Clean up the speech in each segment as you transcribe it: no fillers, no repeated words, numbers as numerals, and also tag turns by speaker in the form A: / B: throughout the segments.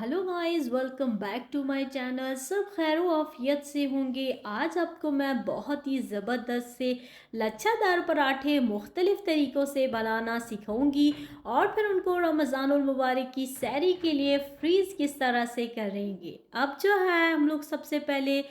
A: Hello guys, welcome back to my channel. सब खैर आफियत से होंगे। आज आपको मैं बहुत ही ज़बरदस्त से लच्छादार पराठे मुख्तलिफ़ तरीक़ों से बनाना सिखाऊंगी और फिर उनको रमज़ानुल मुबारक की सहरी के लिए फ्रीज़ किस तरह से करेंगे। अब जो है हम लोग सबसे पहले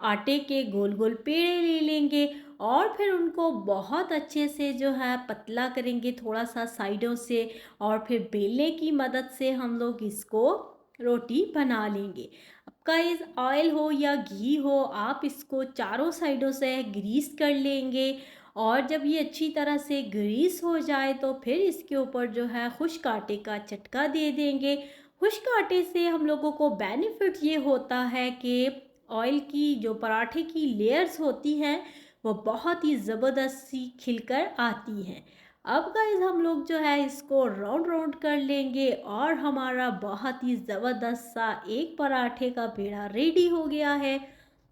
A: आटे के गोल गोल पेड़े ले लेंगे और फिर उनको बहुत अच्छे से जो है पतला करेंगे थोड़ा सा साइडों से, और फिर बेलने की मदद से हम लोग इसको रोटी बना लेंगे। अब गाइस, ऑयल हो या घी हो, आप इसको चारों साइडों से ग्रीस कर लेंगे। और जब ये अच्छी तरह से ग्रीस हो जाए तो फिर इसके ऊपर जो है खुश्क आटे का चटका दे देंगे। खुश्क आटे से हम लोगों को बेनिफिट ये होता है कि ऑयल की जो पराठे की लेयर्स होती हैं वो बहुत ही ज़बरदस्त सी खिलकर आती हैं। अब गाइस हम लोग जो है इसको राउंड राउंड कर लेंगे और हमारा बहुत ही ज़बरदस्त सा एक पराठे का पेड़ा रेडी हो गया है।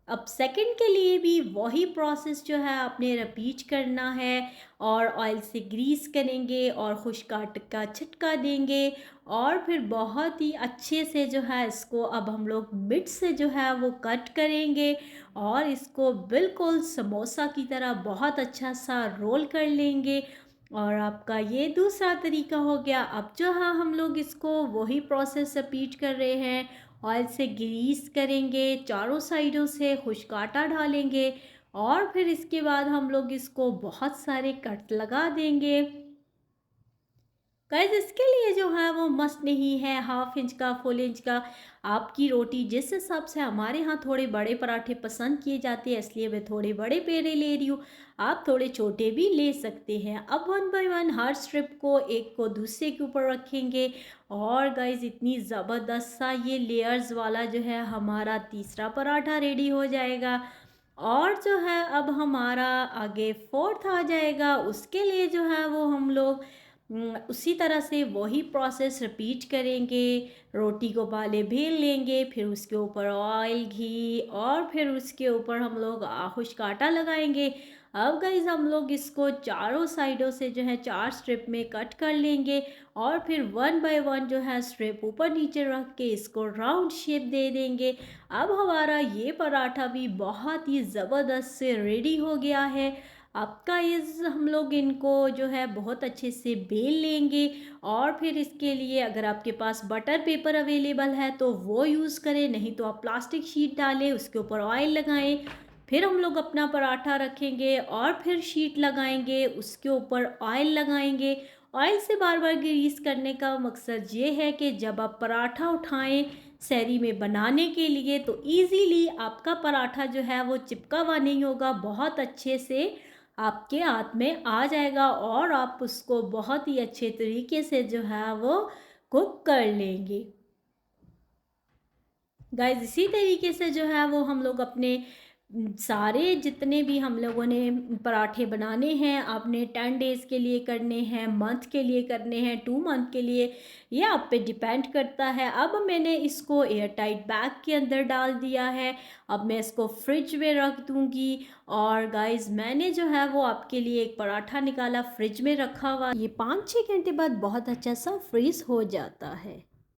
A: अब सेकंड के लिए भी वही प्रोसेस जो है आपने रिपीट करना है और ऑयल से ग्रीस करेंगे और खुश्क आटे का छटका देंगे और फिर बहुत ही अच्छे से जो है इसको अब हम लोग मिड से जो है वो कट करेंगे और इसको बिल्कुल समोसा की तरह बहुत अच्छा सा रोल कर लेंगे। और आपका ये दूसरा तरीका हो गया। अब जो है हम लोग इसको वही प्रोसेस रिपीट कर रहे हैं। ऑयल से ग्रीस करेंगे, चारों साइडों से खुश्क आटा डालेंगे और फिर इसके बाद हम लोग इसको बहुत सारे कट लगा देंगे। गाइस, इसके लिए जो है वो मस्त नहीं है हाफ इंच का, फुल इंच का। आपकी रोटी जिस हिसाब से, हमारे यहाँ थोड़े बड़े पराठे पसंद किए जाते हैं इसलिए मैं थोड़े बड़े पेड़े ले रही हूँ। आप थोड़े छोटे भी ले सकते हैं। अब one by one her strip को एक को दूसरे के ऊपर रखेंगे और गाइस इतनी ज़बरदस्त सा ये लेयर्स वाला जो है हमारा तीसरा पराठा रेडी हो जाएगा। और जो है अब हमारा आगे फोर्थ आ जाएगा। उसके लिए जो है वो हम लोग उसी तरह से वही प्रोसेस रिपीट करेंगे। रोटी को पहले बेल लेंगे, फिर उसके ऊपर ऑयल, घी और फिर उसके ऊपर हम लोग खुश्क आटा लगाएंगे। अब गाइस हम लोग इसको चारों साइडों से जो है चार स्ट्रिप में कट कर लेंगे और फिर वन बाय वन जो है स्ट्रिप ऊपर नीचे रख के इसको राउंड शेप दे देंगे। अब हमारा ये पराठा भी बहुत ही ज़बरदस्त से रेडी हो गया है। आपका इस हम लोग इनको जो है बहुत अच्छे से बेल लेंगे और फिर इसके लिए अगर आपके पास बटर पेपर अवेलेबल है तो वो यूज़ करें, नहीं तो आप प्लास्टिक शीट डालें, उसके ऊपर ऑयल लगाएं। फिर हम लोग अपना पराठा रखेंगे और फिर शीट लगाएंगे, उसके ऊपर ऑयल लगाएंगे। ऑयल से बार बार ग्रीस करने का मकसद ये है कि जब आप पराठा उठाएं सहरी में बनाने के लिए तो इजीली आपका पराठा जो है वो चिपका हुआ नहीं होगा, बहुत अच्छे से आपके हाथ में आ जाएगा और आप उसको बहुत ही अच्छे तरीके से जो है वो कुक कर लेंगे। गाइस, इसी तरीके से जो है वो हम लोग अपने सारे जितने भी हम लोगों ने पराठे बनाने हैं, आपने 10 डेज़ के लिए करने हैं, मंथ के लिए करने हैं, 2 मंथ के लिए, ये आप पे डिपेंड करता है। अब मैंने इसको एयर टाइट बैग के अंदर डाल दिया है। अब मैं इसको फ्रिज में रख दूंगी। और गाइस, मैंने जो है वो आपके लिए एक पराठा निकाला, फ्रिज में रखा हुआ, ये 5-6 घंटे बाद बहुत अच्छा सा फ्रीज हो जाता है।